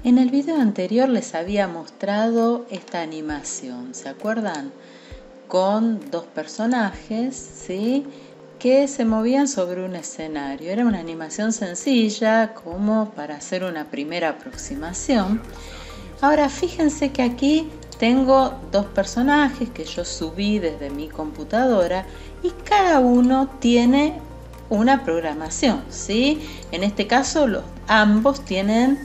En el video anterior les había mostrado esta animación, ¿se acuerdan? Con dos personajes, ¿sí?, que se movían sobre un escenario. Era una animación sencilla, como para hacer una primera aproximación. Ahora fíjense que aquí tengo dos personajes que yo subí desde mi computadora y cada uno tiene una programación, ¿sí? En este caso ambos tienen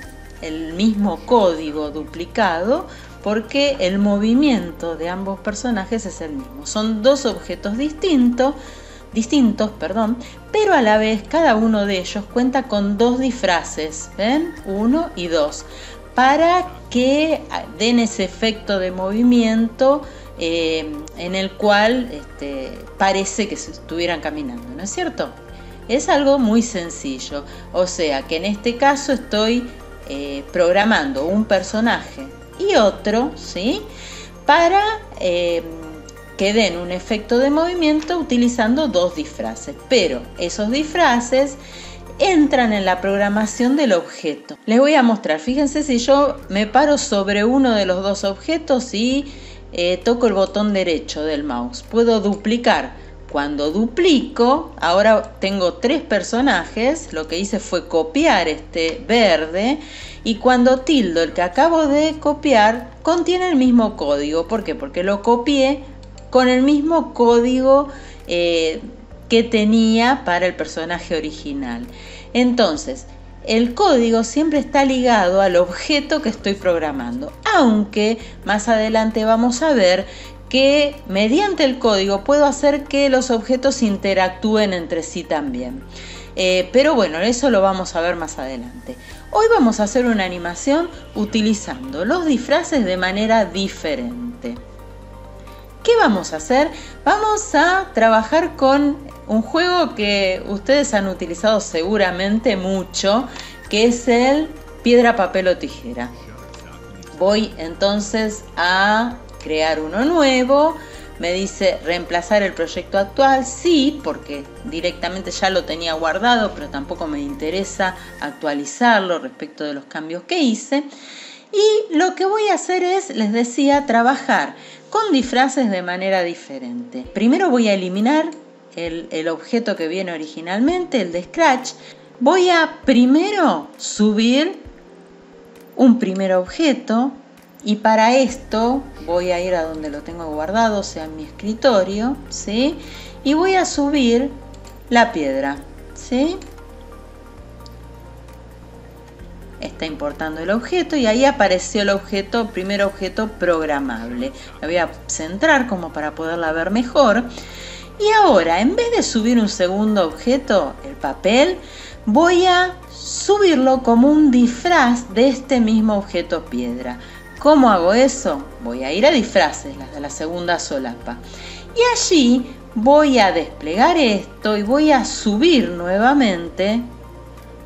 el mismo código duplicado porque el movimiento de ambos personajes es el mismo. Son dos objetos distintos, pero a la vez cada uno de ellos cuenta con dos disfraces, ¿ven? 1 y 2, para que den ese efecto de movimiento en el cual parece que se estuvieran caminando, ¿no es cierto? Es algo muy sencillo, o sea que en este caso estoy programando un personaje y otro, ¿sí?, para que den un efecto de movimiento utilizando dos disfraces, pero esos disfraces entran en la programación del objeto. Les voy a mostrar, fíjense, si yo me paro sobre uno de los dos objetos y toco el botón derecho del mouse, puedo duplicar. Cuando duplico, ahora tengo tres personajes, lo que hice fue copiar este verde, y cuando tildo el que acabo de copiar, contiene el mismo código. ¿Por qué? Porque lo copié con el mismo código que tenía para el personaje original. Entonces, el código siempre está ligado al objeto que estoy programando, aunque más adelante vamos a ver que mediante el código puedo hacer que los objetos interactúen entre sí también. Pero bueno, eso lo vamos a ver más adelante. Hoy vamos a hacer una animación utilizando los disfraces de manera diferente. ¿Qué vamos a hacer? Vamos a trabajar con un juego que ustedes han utilizado seguramente mucho, que es el piedra, papel o tijera. Voy entonces a crear uno nuevo. Me dice reemplazar el proyecto actual. Sí, porque directamente ya lo tenía guardado, pero tampoco me interesa actualizarlo respecto de los cambios que hice. Y lo que voy a hacer es, les decía, trabajar con disfraces de manera diferente. Primero voy a eliminar el objeto que viene originalmente, el de Scratch. Voy a primero subir un primer objeto. Y para esto voy a ir a donde lo tengo guardado, o sea, en mi escritorio, ¿sí? Y voy a subir la piedra, ¿sí? Está importando el objeto y ahí apareció el objeto, primer objeto programable. La voy a centrar como para poderla ver mejor. Y ahora, en vez de subir un segundo objeto, el papel, voy a subirlo como un disfraz de este mismo objeto piedra. ¿Cómo hago eso? Voy a ir a disfraces, las de la segunda solapa. Y allí voy a desplegar esto y voy a subir nuevamente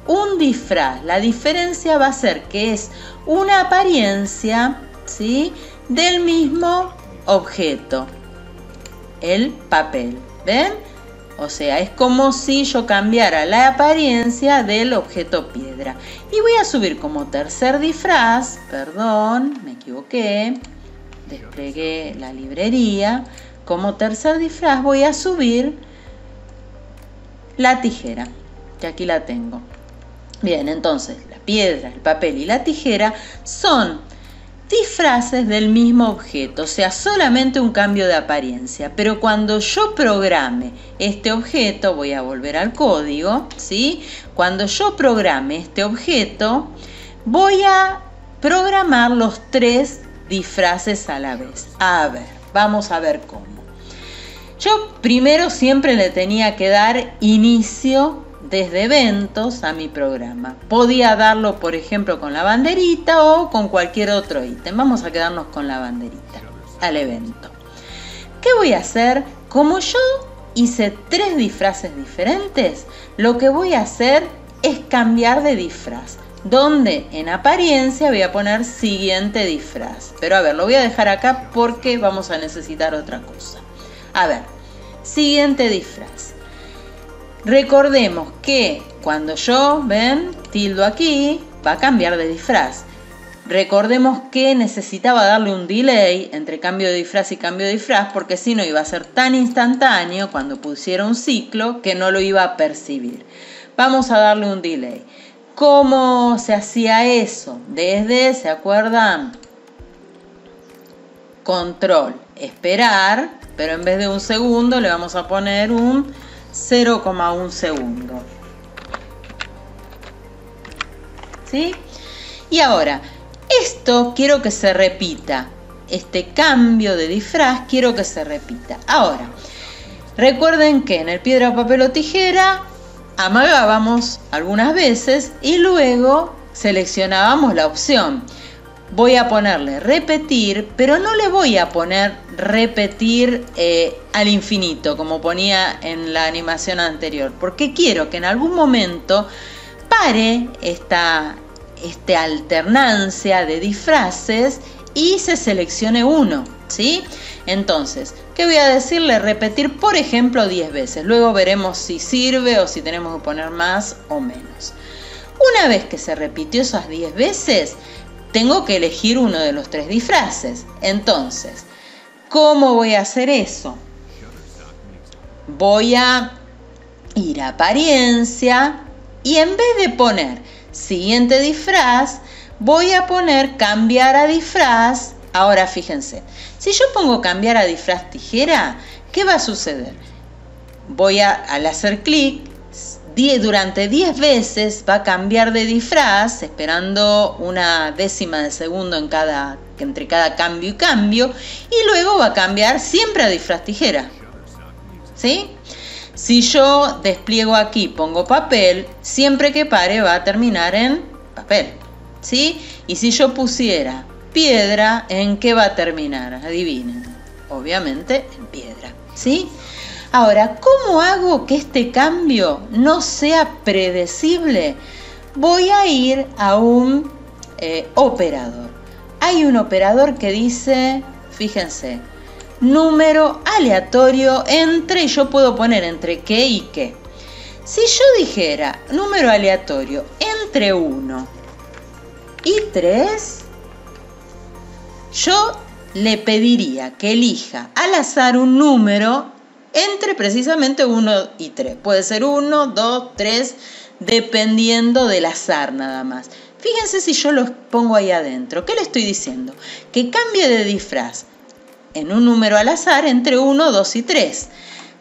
un disfraz. La diferencia va a ser que es una apariencia, ¿sí?, del mismo objeto, el papel. ¿Ven? O sea, es como si yo cambiara la apariencia del objeto piedra. Y voy a subir como tercer disfraz, perdón, me equivoqué, desplegué la librería. Como tercer disfraz voy a subir la tijera, que aquí la tengo. Bien, entonces la piedra, el papel y la tijera son disfraces del mismo objeto, o sea, solamente un cambio de apariencia. Pero cuando yo programe este objeto, voy a volver al código, ¿sí? Cuando yo programe este objeto, voy a programar los tres disfraces a la vez. A ver, vamos a ver cómo. Yo primero siempre le tenía que dar inicio desde eventos a mi programa. Podía darlo, por ejemplo, con la banderita o con cualquier otro ítem. Vamos a quedarnos con la banderita, al evento. ¿Qué voy a hacer? Como yo hice tres disfraces diferentes, lo que voy a hacer es cambiar de disfraz. Donde en apariencia voy a poner siguiente disfraz. Pero a ver, lo voy a dejar acá porque vamos a necesitar otra cosa. A ver, siguiente disfraz. Recordemos que cuando yo, ven, tildo aquí, va a cambiar de disfraz. Recordemos que necesitaba darle un delay entre cambio de disfraz y cambio de disfraz, porque si no iba a ser tan instantáneo cuando pusiera un ciclo que no lo iba a percibir. Vamos a darle un delay. ¿Cómo se hacía eso? Desde, ¿se acuerdan? Control, esperar, pero en vez de un segundo le vamos a poner un 0,1 segundo. ¿Sí? Y ahora, esto quiero que se repita. Este cambio de disfraz quiero que se repita. Ahora, recuerden que en el piedra, papel o tijera amagábamos algunas veces y luego seleccionábamos la opción. Voy a ponerle repetir, pero no le voy a poner repetir al infinito, como ponía en la animación anterior, porque quiero que en algún momento pare esta alternancia de disfraces y se seleccione uno, ¿sí? Entonces, ¿qué voy a decirle? Repetir, por ejemplo, 10 veces. Luego veremos si sirve o si tenemos que poner más o menos. Una vez que se repitió esas 10 veces, tengo que elegir uno de los 3 disfraces. Entonces, ¿cómo voy a hacer eso? Voy a ir a apariencia y en vez de poner siguiente disfraz, voy a poner cambiar a disfraz. Ahora fíjense, si yo pongo cambiar a disfraz tijera, ¿qué va a suceder? Al hacer clic, durante 10 veces va a cambiar de disfraz, esperando una décima de segundo entre cada cambio y cambio, y luego va a cambiar siempre a disfraz tijera. ¿Sí? Si yo despliego aquí, pongo papel, siempre que pare va a terminar en papel. ¿Sí? Y si yo pusiera piedra, ¿en qué va a terminar? Adivinen. Obviamente en piedra. ¿Sí? Ahora, ¿cómo hago que este cambio no sea predecible? Voy a ir a un operador. Hay un operador que dice, fíjense, número aleatorio entre, y yo puedo poner entre qué y qué. Si yo dijera número aleatorio entre 1 y 3, yo le pediría que elija al azar un número entre precisamente 1 y 3. Puede ser 1, 2, 3, dependiendo del azar nada más. Fíjense si yo los pongo ahí adentro. ¿Qué le estoy diciendo? Que cambie de disfraz en un número al azar entre 1, 2 y 3.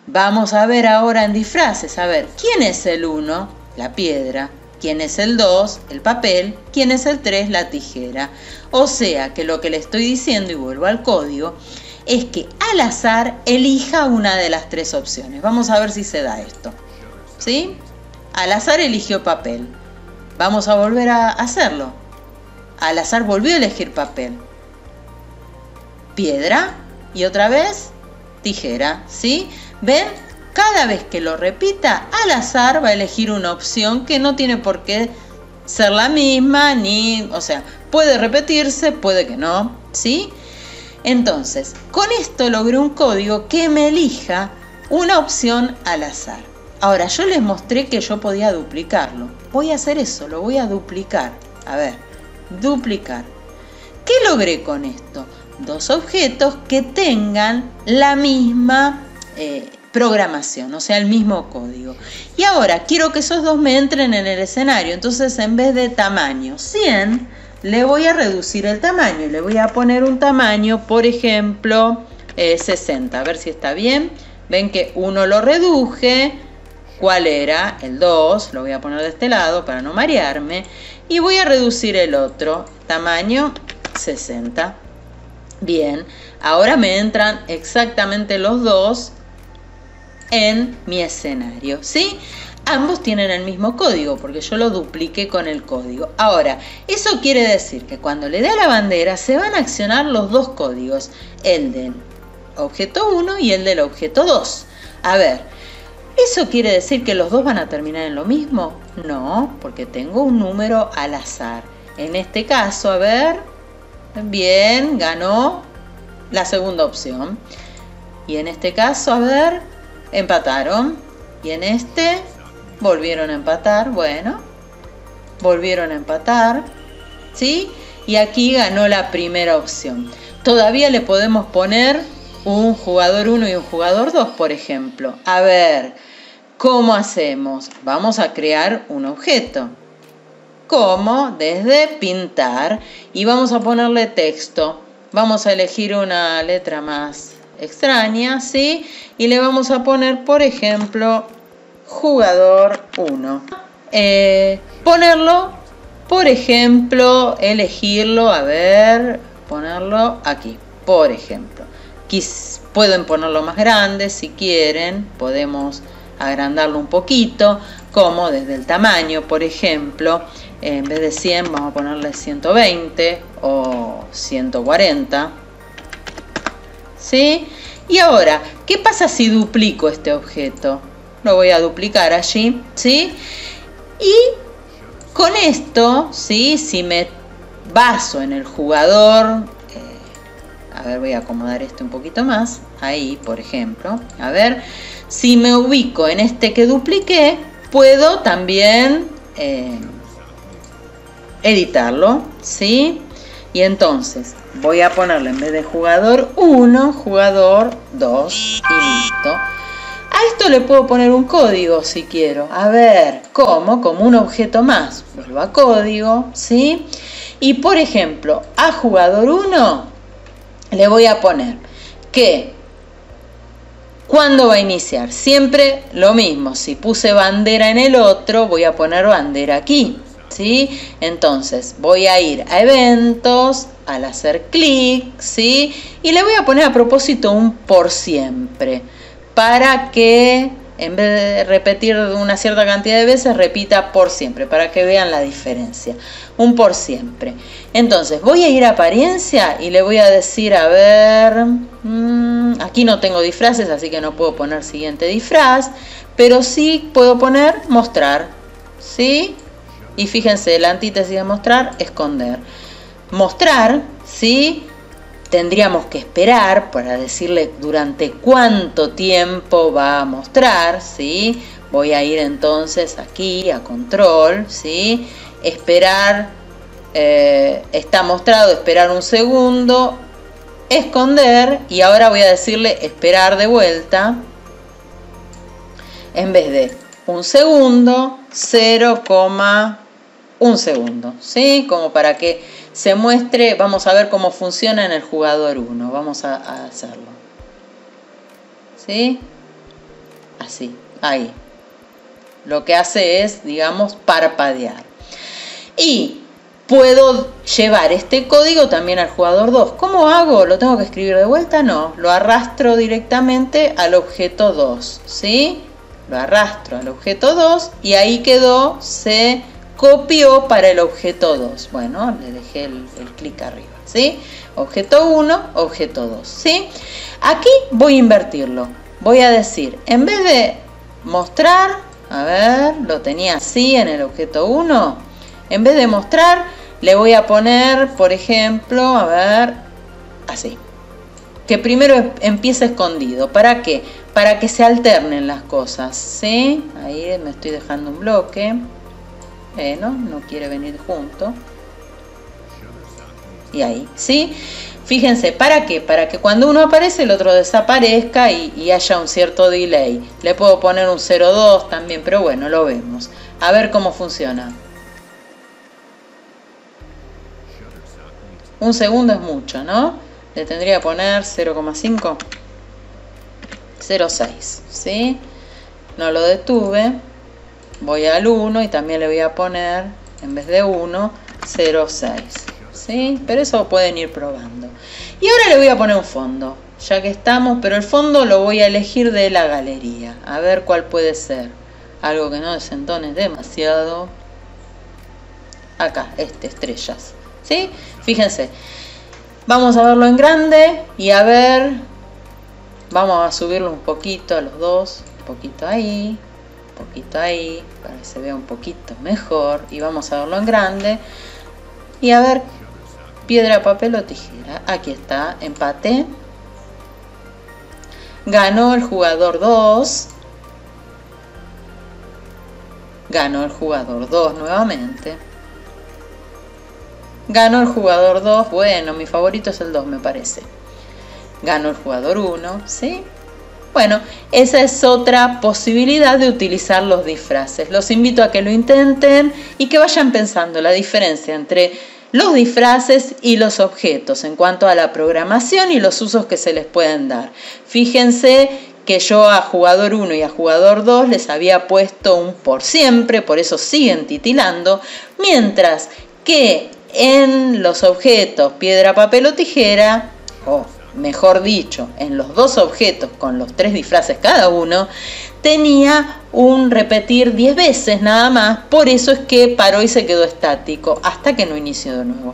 Vamos a ver ahora en disfraces. A ver, ¿quién es el 1? La piedra. ¿Quién es el 2? El papel. ¿Quién es el 3? La tijera. O sea que lo que le estoy diciendo, y vuelvo al código, es que al azar elija una de las 3 opciones. Vamos a ver si se da esto. ¿Sí? Al azar eligió papel. Vamos a volver a hacerlo. Al azar volvió a elegir papel. Piedra y otra vez tijera. ¿Sí? ¿Ven? Cada vez que lo repita, al azar va a elegir una opción que no tiene por qué ser la misma, o sea, puede repetirse, puede que no, ¿sí? Entonces, con esto logré un código que me elija una opción al azar. Ahora, yo les mostré que yo podía duplicarlo. Voy a hacer eso, lo voy a duplicar. A ver, duplicar. ¿Qué logré con esto? 2 objetos que tengan la misma programación, o sea, el mismo código. Y ahora quiero que esos 2 me entren en el escenario. Entonces, en vez de tamaño 100, le voy a reducir el tamaño y le voy a poner un tamaño, por ejemplo, 60. A ver si está bien. Ven que uno lo reduje. ¿Cuál era? El 2. Lo voy a poner de este lado para no marearme. Y voy a reducir el otro. Tamaño 60. Bien. Ahora me entran exactamente los 2 en mi escenario, ¿sí? Ambos tienen el mismo código porque yo lo dupliqué con el código. Ahora, eso quiere decir que cuando le dé a la bandera se van a accionar los 2 códigos, el del objeto 1 y el del objeto 2. A ver, ¿eso quiere decir que los 2 van a terminar en lo mismo? No, porque tengo un número al azar. En este caso, a ver, bien, ganó la segunda opción. Y en este caso, a ver, empataron. Y en este volvieron a empatar. Bueno, volvieron a empatar, ¿sí? y aquí ganó la primera opción. Todavía le podemos poner un jugador 1 y un jugador 2, por ejemplo. A ver, ¿cómo hacemos? Vamos a crear un objeto. ¿Cómo? Desde pintar y vamos a ponerle texto. Vamos a elegir una letra más extraña, ¿sí? Y le vamos a poner, por ejemplo, jugador 1. Ponerlo, por ejemplo, elegirlo, a ver, ponerlo aquí, por ejemplo. Pueden ponerlo más grande si quieren, podemos agrandarlo un poquito, como desde el tamaño, por ejemplo, en vez de 100 vamos a ponerle 120 o 140, ¿sí? Y ahora, ¿qué pasa si duplico este objeto? Lo voy a duplicar allí, ¿sí? Y con esto, ¿sí? Si me baso en el jugador, a ver, voy a acomodar esto un poquito más, ahí, por ejemplo, a ver, si me ubico en este que dupliqué, puedo también editarlo, ¿sí? Y entonces voy a ponerle en vez de jugador 1, jugador 2 y listo. A esto le puedo poner un código si quiero. A ver, ¿cómo? Como un objeto más. Vuelvo a código, ¿sí? Y por ejemplo, a jugador 1 le voy a poner que ¿cuándo va a iniciar? Siempre lo mismo. Si puse bandera en el otro, voy a poner bandera aquí, ¿sí? Entonces voy a ir a eventos, al hacer clic, ¿sí? Y le voy a poner a propósito un por siempre, para que en vez de repetir una cierta cantidad de veces, repita por siempre, para que vean la diferencia. Un por siempre. Entonces voy a ir a apariencia y le voy a decir, a ver, aquí no tengo disfraces, así que no puedo poner siguiente disfraz, pero sí puedo poner mostrar, ¿sí? Y fíjense, la antítesis de mostrar, esconder. Mostrar, ¿sí? Tendríamos que esperar para decirle durante cuánto tiempo va a mostrar, ¿sí? Voy a ir entonces aquí a control, ¿sí? Esperar, está mostrado, esperar un segundo, esconder, y ahora voy a decirle esperar de vuelta, en vez de un segundo, 0,1 segundo, ¿sí? Como para que se muestre, vamos a ver cómo funciona en el jugador 1, vamos a hacerlo, ¿sí? Así, ahí. Lo que hace es, digamos, parpadear. Y puedo llevar este código también al jugador 2. ¿Cómo hago? ¿Lo tengo que escribir de vuelta? No, lo arrastro directamente al objeto 2, ¿sí? Lo arrastro al objeto 2 y ahí quedó, se copió para el objeto 2. Bueno, le dejé el clic arriba, ¿sí? Objeto 1, objeto 2, ¿sí? Aquí voy a invertirlo. Voy a decir, en vez de mostrar, a ver, lo tenía así en el objeto 1. En vez de mostrar, le voy a poner, por ejemplo, a ver, así. Que primero empiece escondido. ¿Para qué? Para que se alternen las cosas, ¿sí? Ahí me estoy dejando un bloque. No quiere venir junto. Y ahí, ¿sí? Fíjense, ¿para qué? Para que cuando uno aparece el otro desaparezca y haya un cierto delay. Le puedo poner un 0,2 también, pero bueno, lo vemos. A ver cómo funciona. Un segundo es mucho, ¿no? Le tendría que poner 0,5. 0,6, ¿sí? No lo detuve. Voy al 1 y también le voy a poner, en vez de 1, 0,6, ¿sí? Pero eso pueden ir probando. Y ahora le voy a poner un fondo, ya que estamos, pero el fondo lo voy a elegir de la galería. A ver cuál puede ser. Algo que no desentone demasiado. Acá, estrellas, ¿sí? Fíjense. Vamos a verlo en grande y a ver. Vamos a subirlo un poquito a los dos. Un poquito ahí. Poquito ahí, para que se vea un poquito mejor, y vamos a verlo en grande y a ver, piedra, papel o tijera. Aquí está, empate, ganó el jugador 2, ganó el jugador 2 nuevamente, Ganó el jugador 2, bueno, mi favorito es el 2 me parece. Ganó el jugador 1, ¿sí? Bueno, esa es otra posibilidad de utilizar los disfraces. Los invito a que lo intenten y que vayan pensando la diferencia entre los disfraces y los objetos en cuanto a la programación y los usos que se les pueden dar. Fíjense que yo a jugador 1 y a jugador 2 les había puesto un por siempre, por eso siguen titilando, mientras que en los objetos piedra, papel o tijera, o mejor dicho, en los dos objetos con los 3 disfraces cada uno, tenía un repetir 10 veces nada más, por eso es que paró y se quedó estático hasta que no inició de nuevo.